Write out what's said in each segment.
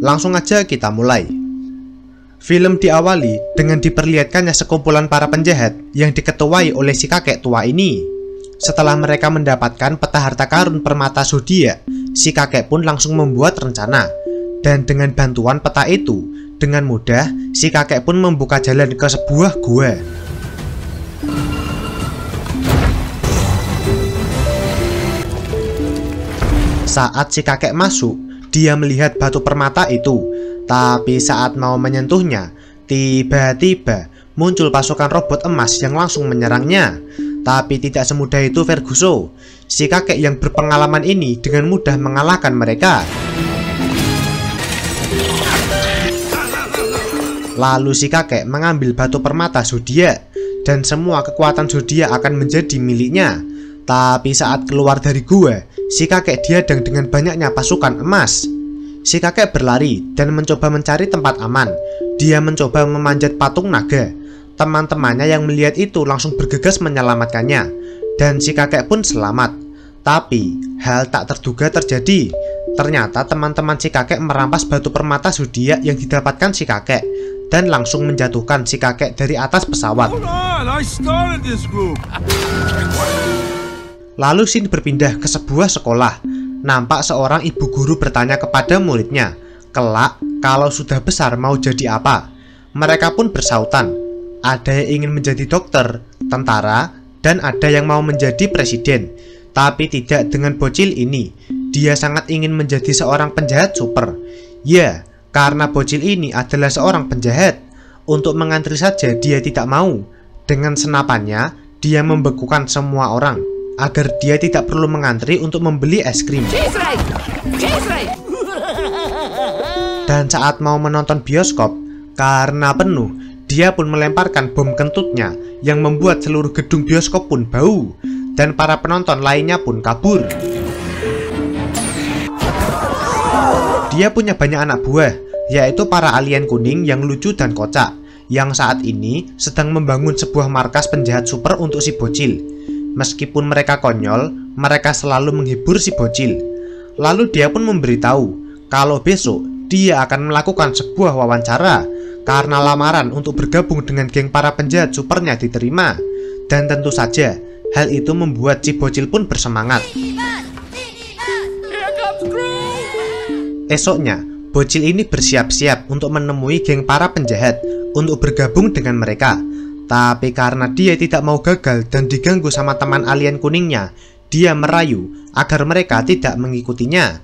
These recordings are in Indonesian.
langsung aja kita mulai. Film diawali dengan diperlihatkannya sekumpulan para penjahat yang diketuai oleh si kakek tua ini. Setelah mereka mendapatkan peta harta karun permata zodiak, si kakek pun langsung membuat rencana. Dan dengan bantuan peta itu, dengan mudah si kakek pun membuka jalan ke sebuah gua. Saat si kakek masuk, dia melihat batu permata itu. Tapi saat mau menyentuhnya, tiba-tiba muncul pasukan robot emas yang langsung menyerangnya. Tapi tidak semudah itu Ferguson. Si kakek yang berpengalaman ini dengan mudah mengalahkan mereka. Lalu si kakek mengambil batu permata zodiak dan semua kekuatan zodiak akan menjadi miliknya. Tapi saat keluar dari gua, si kakek dihadang dengan banyaknya pasukan emas. Si kakek berlari dan mencoba mencari tempat aman. Dia mencoba memanjat patung naga. Teman-temannya yang melihat itu langsung bergegas menyelamatkannya. Dan si kakek pun selamat. Tapi hal tak terduga terjadi. Ternyata teman-teman si kakek merampas batu permata zodiak yang didapatkan si kakek dan langsung menjatuhkan si kakek dari atas pesawat. Lalu scene berpindah ke sebuah sekolah. Nampak seorang ibu guru bertanya kepada muridnya, "Kelak, kalau sudah besar mau jadi apa?" Mereka pun bersautan. Ada yang ingin menjadi dokter, tentara, dan ada yang mau menjadi presiden. Tapi tidak dengan bocil ini. Dia sangat ingin menjadi seorang penjahat super. Ya, karena bocil ini adalah seorang penjahat. Untuk mengantri saja dia tidak mau. Dengan senapannya, dia membekukan semua orang agar dia tidak perlu mengantri untuk membeli es krim. Dan saat mau menonton bioskop, karena penuh, dia pun melemparkan bom kentutnya yang membuat seluruh gedung bioskop pun bau. Dan para penonton lainnya pun kabur. Dia punya banyak anak buah, yaitu para alien kuning yang lucu dan kocak, yang saat ini sedang membangun sebuah markas penjahat super untuk si bocil. Meskipun mereka konyol, mereka selalu menghibur si bocil. Lalu dia pun memberitahu kalau besok dia akan melakukan sebuah wawancara karena lamaran untuk bergabung dengan geng para penjahat supernya diterima. Dan tentu saja hal itu membuat si bocil pun bersemangat. Esoknya, bocil ini bersiap-siap untuk menemui geng para penjahat untuk bergabung dengan mereka. Tapi karena dia tidak mau gagal dan diganggu sama teman alien kuningnya, dia merayu agar mereka tidak mengikutinya.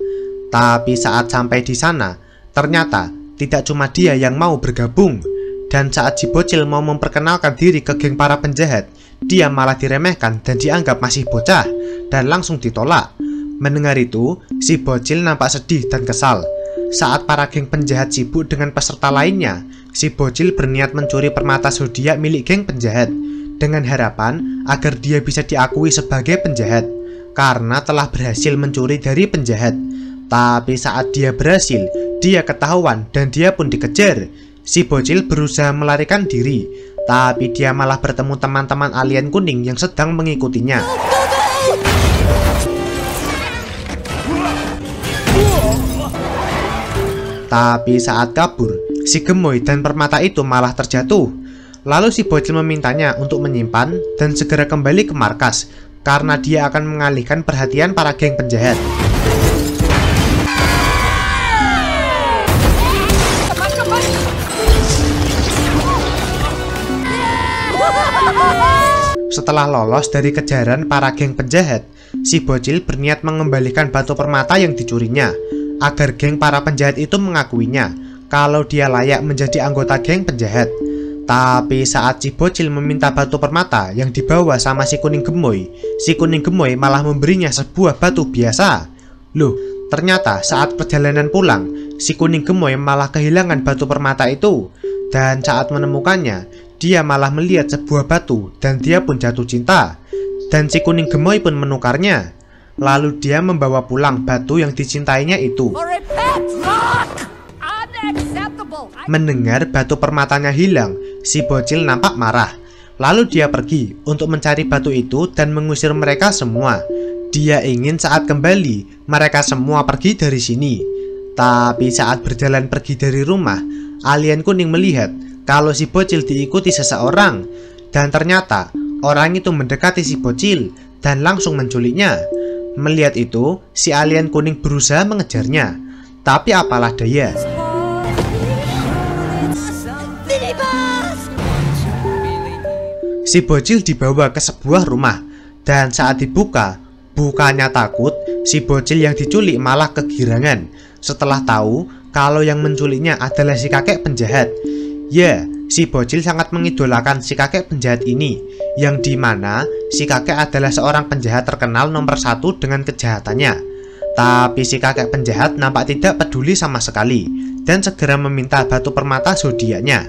Tapi saat sampai di sana, ternyata tidak cuma dia yang mau bergabung. Dan saat si bocil mau memperkenalkan diri ke geng para penjahat, dia malah diremehkan dan dianggap masih bocah dan langsung ditolak. Mendengar itu, si bocil nampak sedih dan kesal. Saat para geng penjahat sibuk dengan peserta lainnya, si bocil berniat mencuri permata zodiak milik geng penjahat dengan harapan agar dia bisa diakui sebagai penjahat karena telah berhasil mencuri dari penjahat. Tapi saat dia berhasil, dia ketahuan dan dia pun dikejar. Si bocil berusaha melarikan diri, tapi dia malah bertemu teman-teman alien kuning yang sedang mengikutinya. Tapi saat kabur, si gemoy dan permata itu malah terjatuh. Lalu si bocil memintanya untuk menyimpan dan segera kembali ke markas karena dia akan mengalihkan perhatian para geng penjahat. Setelah lolos dari kejaran para geng penjahat, si bocil berniat mengembalikan batu permata yang dicurinya agar geng para penjahat itu mengakuinya kalau dia layak menjadi anggota geng penjahat. Tapi saat si bocil meminta batu permata yang dibawa sama si kuning gemoy malah memberinya sebuah batu biasa. Loh, ternyata saat perjalanan pulang, si kuning gemoy malah kehilangan batu permata itu. Dan saat menemukannya, dia malah melihat sebuah batu dan dia pun jatuh cinta. Dan si kuning gemoy pun menukarnya. Lalu dia membawa pulang batu yang dicintainya itu. Mendengar batu permatanya hilang, si bocil nampak marah. Lalu dia pergi untuk mencari batu itu dan mengusir mereka semua. Dia ingin saat kembali, mereka semua pergi dari sini. Tapi saat berjalan pergi dari rumah, alien kuning melihat kalau si bocil diikuti seseorang. Dan ternyata orang itu mendekati si bocil dan langsung menculiknya. Melihat itu, si alien kuning berusaha mengejarnya. Tapi apalah daya, si bocil dibawa ke sebuah rumah. Dan saat dibuka, bukannya takut, si bocil yang diculik malah kegirangan setelah tahu kalau yang menculiknya adalah si kakek penjahat. Ya, si bocil sangat mengidolakan si kakek penjahat ini, yang dimana si kakek adalah seorang penjahat terkenal nomor 1 dengan kejahatannya. Tapi si kakek penjahat nampak tidak peduli sama sekali dan segera meminta batu permata zodiaknya.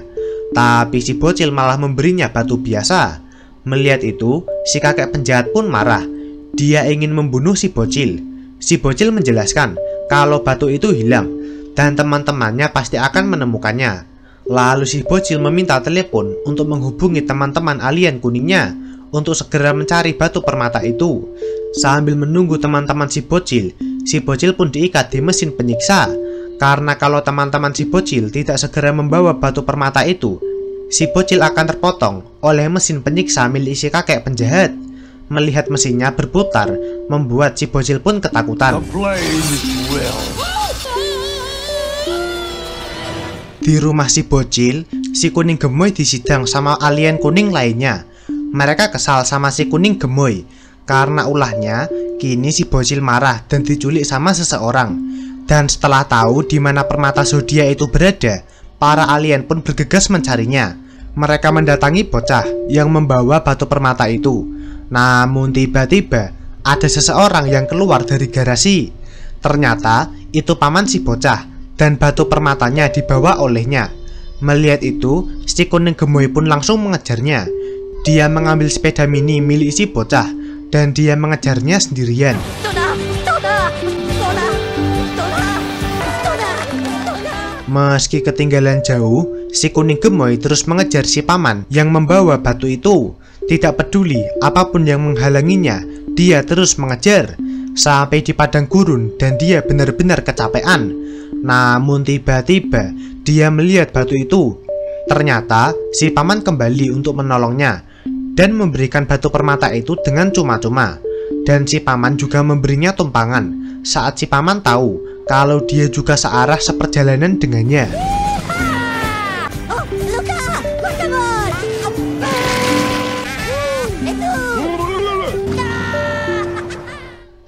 Tapi si bocil malah memberinya batu biasa. Melihat itu, si kakek penjahat pun marah. Dia ingin membunuh si bocil. Si bocil menjelaskan kalau batu itu hilang dan teman-temannya pasti akan menemukannya. Lalu si bocil meminta telepon untuk menghubungi teman-teman alien kuningnya untuk segera mencari batu permata itu. Sambil menunggu teman-teman si bocil pun diikat di mesin penyiksa. Karena kalau teman-teman si bocil tidak segera membawa batu permata itu, si bocil akan terpotong oleh mesin penyiksa milik si kakek penjahat. Melihat mesinnya berputar, membuat si bocil pun ketakutan. Di rumah si bocil, si kuning gemoy disidang sama alien kuning lainnya. Mereka kesal sama si kuning gemoy karena ulahnya kini si bocil marah dan diculik sama seseorang. Dan setelah tahu di mana permata zodiak itu berada, para alien pun bergegas mencarinya. Mereka mendatangi bocah yang membawa batu permata itu. Namun tiba-tiba ada seseorang yang keluar dari garasi. Ternyata itu paman si bocah dan batu permatanya dibawa olehnya. Melihat itu, si kuning gemoy pun langsung mengejarnya. Dia mengambil sepeda mini milik si bocah dan dia mengejarnya sendirian. Meski ketinggalan jauh, si kuning gemoy terus mengejar si paman yang membawa batu itu. Tidak peduli apapun yang menghalanginya, dia terus mengejar sampai di padang gurun dan dia benar-benar kecapean. Namun tiba-tiba dia melihat batu itu. Ternyata si paman kembali untuk menolongnya dan memberikan batu permata itu dengan cuma-cuma. Dan si paman juga memberinya tumpangan saat si paman tahu kalau dia juga searah seperjalanan dengannya.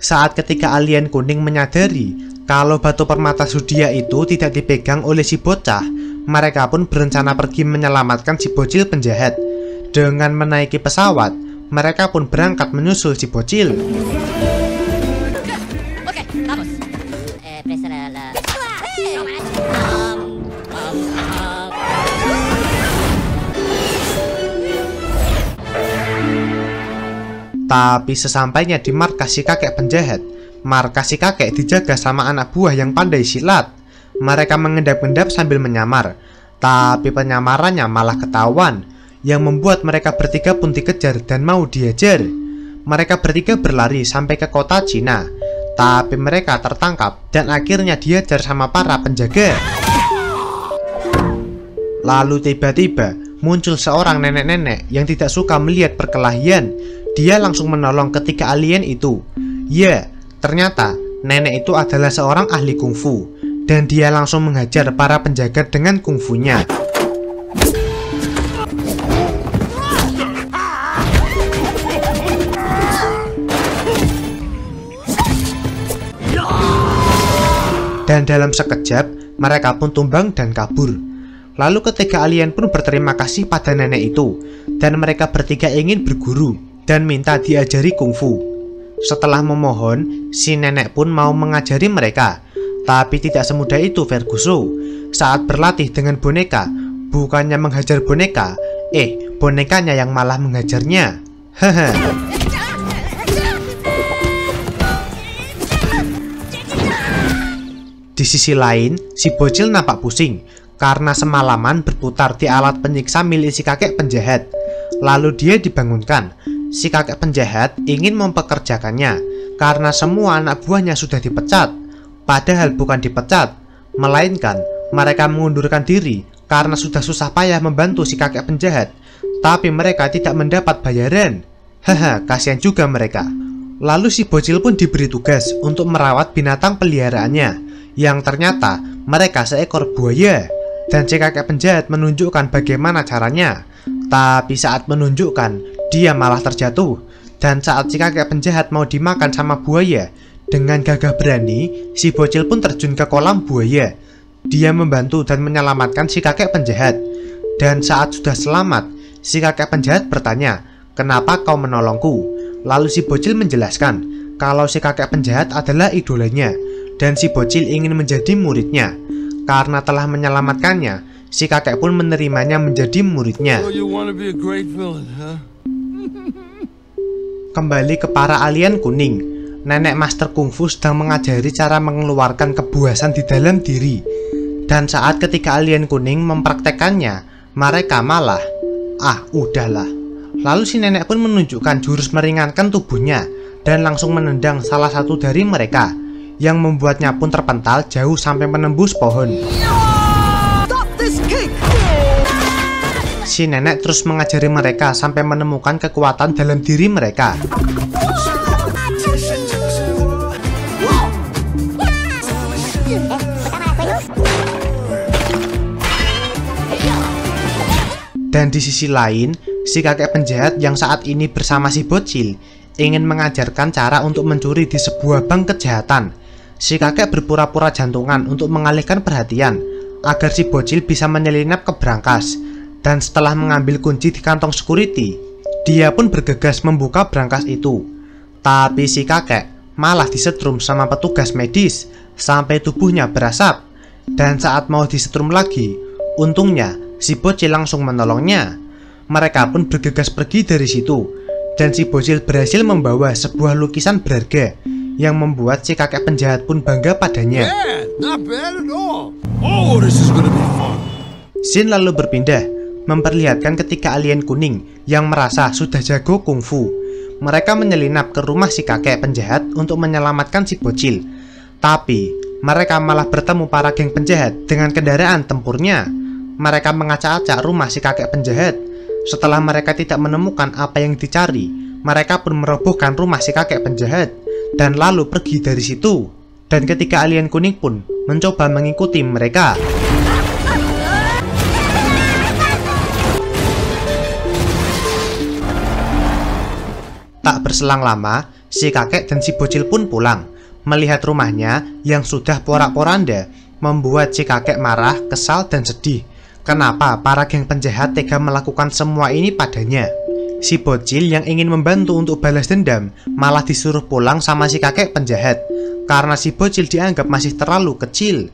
Saat ketika alien kuning menyadari kalau batu permata zodiak itu tidak dipegang oleh si bocah, mereka pun berencana pergi menyelamatkan si bocil penjahat. Dengan menaiki pesawat, mereka pun berangkat menyusul si bocil. Tapi sesampainya di markas si kakek penjahat, markas si kakek dijaga sama anak buah yang pandai silat. Mereka mengendap-endap sambil menyamar, tapi penyamarannya malah ketahuan, yang membuat mereka bertiga pun dikejar dan mau diajar. Mereka bertiga berlari sampai ke kota Cina, tapi mereka tertangkap dan akhirnya diajar sama para penjaga. Lalu tiba-tiba muncul seorang nenek-nenek yang tidak suka melihat perkelahian. Dia langsung menolong ketiga alien itu. Ya, ternyata nenek itu adalah seorang ahli kungfu dan dia langsung menghajar para penjaga dengan kungfunya. Dan dalam sekejap mereka pun tumbang dan kabur. Lalu ketiga alien pun berterima kasih pada nenek itu dan mereka bertiga ingin berguru dan minta diajari kungfu. Setelah memohon, si nenek pun mau mengajari mereka. Tapi tidak semudah itu Ferguson. Saat berlatih dengan boneka, bukannya menghajar boneka, bonekanya yang malah menghajarnya. Haha. Di sisi lain, si bocil nampak pusing karena semalaman berputar di alat penyiksa milik si kakek penjahat. Lalu dia dibangunkan. Si kakek penjahat ingin mempekerjakannya karena semua anak buahnya sudah dipecat. Padahal bukan dipecat, melainkan mereka mengundurkan diri karena sudah susah payah membantu si kakek penjahat, tapi mereka tidak mendapat bayaran. Haha, kasihan juga mereka. Lalu si bocil pun diberi tugas untuk merawat binatang peliharaannya, yang ternyata mereka seekor buaya. Dan si kakek penjahat menunjukkan bagaimana caranya, tapi saat menunjukkan, dia malah terjatuh. Dan saat si kakek penjahat mau dimakan sama buaya, dengan gagah berani, si bocil pun terjun ke kolam buaya. Dia membantu dan menyelamatkan si kakek penjahat. Dan saat sudah selamat, si kakek penjahat bertanya, "Kenapa kau menolongku?" Lalu si bocil menjelaskan kalau si kakek penjahat adalah idolanya dan si bocil ingin menjadi muridnya. Karena telah menyelamatkannya, si kakek pun menerimanya menjadi muridnya. Kembali ke para alien kuning, nenek Master Kungfu sedang mengajari cara mengeluarkan kebuasan di dalam diri. Dan saat ketika alien kuning mempraktekannya, mereka malah, udahlah. Lalu si nenek pun menunjukkan jurus meringankan tubuhnya dan langsung menendang salah satu dari mereka, yang membuatnya pun terpental jauh sampai menembus pohon. Si nenek terus mengajari mereka sampai menemukan kekuatan dalam diri mereka. Dan di sisi lain, si kakek penjahat yang saat ini bersama si bocil ingin mengajarkan cara untuk mencuri di sebuah bank kejahatan. Si kakek berpura-pura jantungan untuk mengalihkan perhatian agar si bocil bisa menyelinap ke brankas. Dan setelah mengambil kunci di kantong security, dia pun bergegas membuka brankas itu. Tapi si kakek malah disetrum sama petugas medis sampai tubuhnya berasap. Dan saat mau disetrum lagi, untungnya si bocil langsung menolongnya. Mereka pun bergegas pergi dari situ. Dan si bocil berhasil membawa sebuah lukisan berharga yang membuat si kakek penjahat pun bangga padanya. Scene lalu berpindah, memperlihatkan ketika alien kuning yang merasa sudah jago kungfu. Mereka menyelinap ke rumah si kakek penjahat untuk menyelamatkan si bocil. Tapi mereka malah bertemu para geng penjahat dengan kendaraan tempurnya. Mereka mengacak-acak rumah si kakek penjahat. Setelah mereka tidak menemukan apa yang dicari, mereka pun merobohkan rumah si kakek penjahat dan lalu pergi dari situ. Dan ketika alien kuning pun mencoba mengikuti mereka. Tak berselang lama, si kakek dan si bocil pun pulang. Melihat rumahnya yang sudah porak-poranda membuat si kakek marah, kesal, dan sedih. Kenapa para geng penjahat tega melakukan semua ini padanya? Si bocil yang ingin membantu untuk balas dendam malah disuruh pulang sama si kakek penjahat karena si bocil dianggap masih terlalu kecil.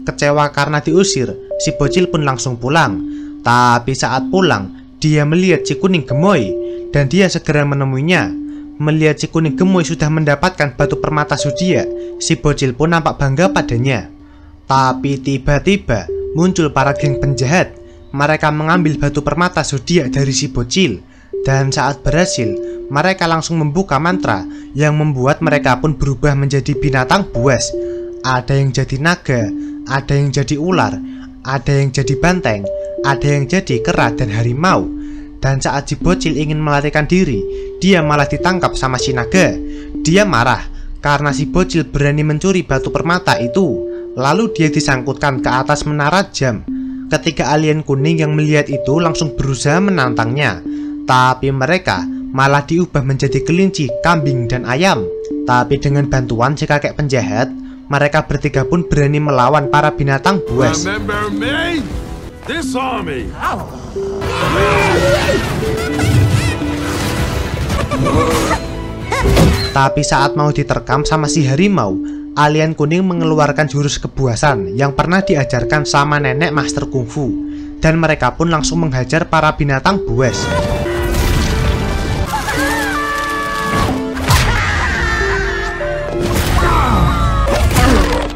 Kecewa karena diusir, si bocil pun langsung pulang. Tapi saat pulang, dia melihat si kuning gemoy dan dia segera menemuinya. Melihat si kuning gemoy sudah mendapatkan batu permata zodiak, si bocil pun nampak bangga padanya. Tapi tiba-tiba muncul para geng penjahat. Mereka mengambil batu permata zodiak dari si bocil. Dan saat berhasil, mereka langsung membuka mantra yang membuat mereka pun berubah menjadi binatang buas. Ada yang jadi naga, ada yang jadi ular, ada yang jadi banteng, ada yang jadi kera dan harimau. Dan saat si bocil ingin melarikan diri, dia malah ditangkap sama si naga. Dia marah karena si bocil berani mencuri batu permata itu. Lalu dia disangkutkan ke atas menara jam. Ketika alien kuning yang melihat itu langsung berusaha menantangnya, tapi mereka malah diubah menjadi kelinci, kambing, dan ayam. Tapi dengan bantuan si kakek penjahat, mereka bertiga pun berani melawan para binatang buas. Tapi saat mau diterkam sama si harimau, alien kuning mengeluarkan jurus kebuasan yang pernah diajarkan sama nenek Master Kungfu. Dan mereka pun langsung menghajar para binatang buas.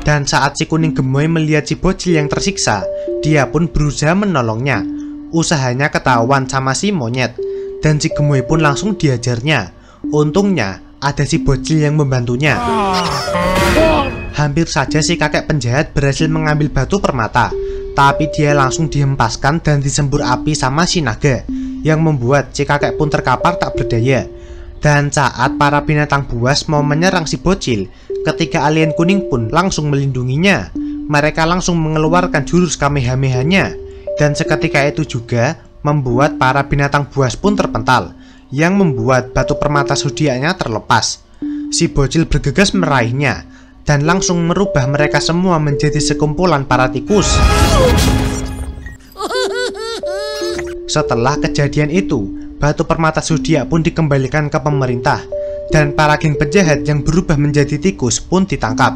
Dan saat si kuning gemoy melihat si bocil yang tersiksa, dia pun berusaha menolongnya. Usahanya ketahuan sama si monyet, dan si gemoy pun langsung diajarnya. Untungnya ada si bocil yang membantunya. Hampir saja si kakek penjahat berhasil mengambil batu permata, tapi dia langsung dihempaskan dan disembur api sama si naga, yang membuat si kakek pun terkapar tak berdaya. Dan saat para binatang buas mau menyerang si bocil, ketika alien kuning pun langsung melindunginya, mereka langsung mengeluarkan jurus Kamehameha-nya, dan seketika itu juga membuat para binatang buas pun terpental, yang membuat batu permata zodiaknya terlepas. Si bocil bergegas meraihnya dan langsung merubah mereka semua menjadi sekumpulan para tikus. Setelah kejadian itu, batu permata zodiak pun dikembalikan ke pemerintah, dan para geng penjahat yang berubah menjadi tikus pun ditangkap.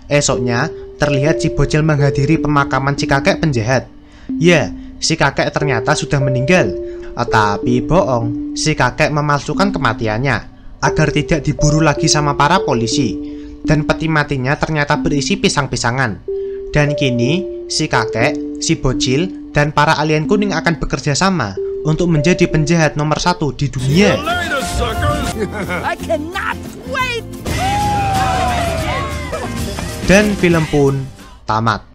Esoknya, terlihat si bocil menghadiri pemakaman si kakek penjahat. Ya, si kakek ternyata sudah meninggal. Tapi bohong, si kakek memalsukan kematiannya agar tidak diburu lagi sama para polisi. Dan peti matinya ternyata berisi pisang-pisangan. Dan kini, si kakek, si bocil, dan para alien kuning akan bekerja sama untuk menjadi penjahat nomor 1 di dunia. Dan film pun tamat.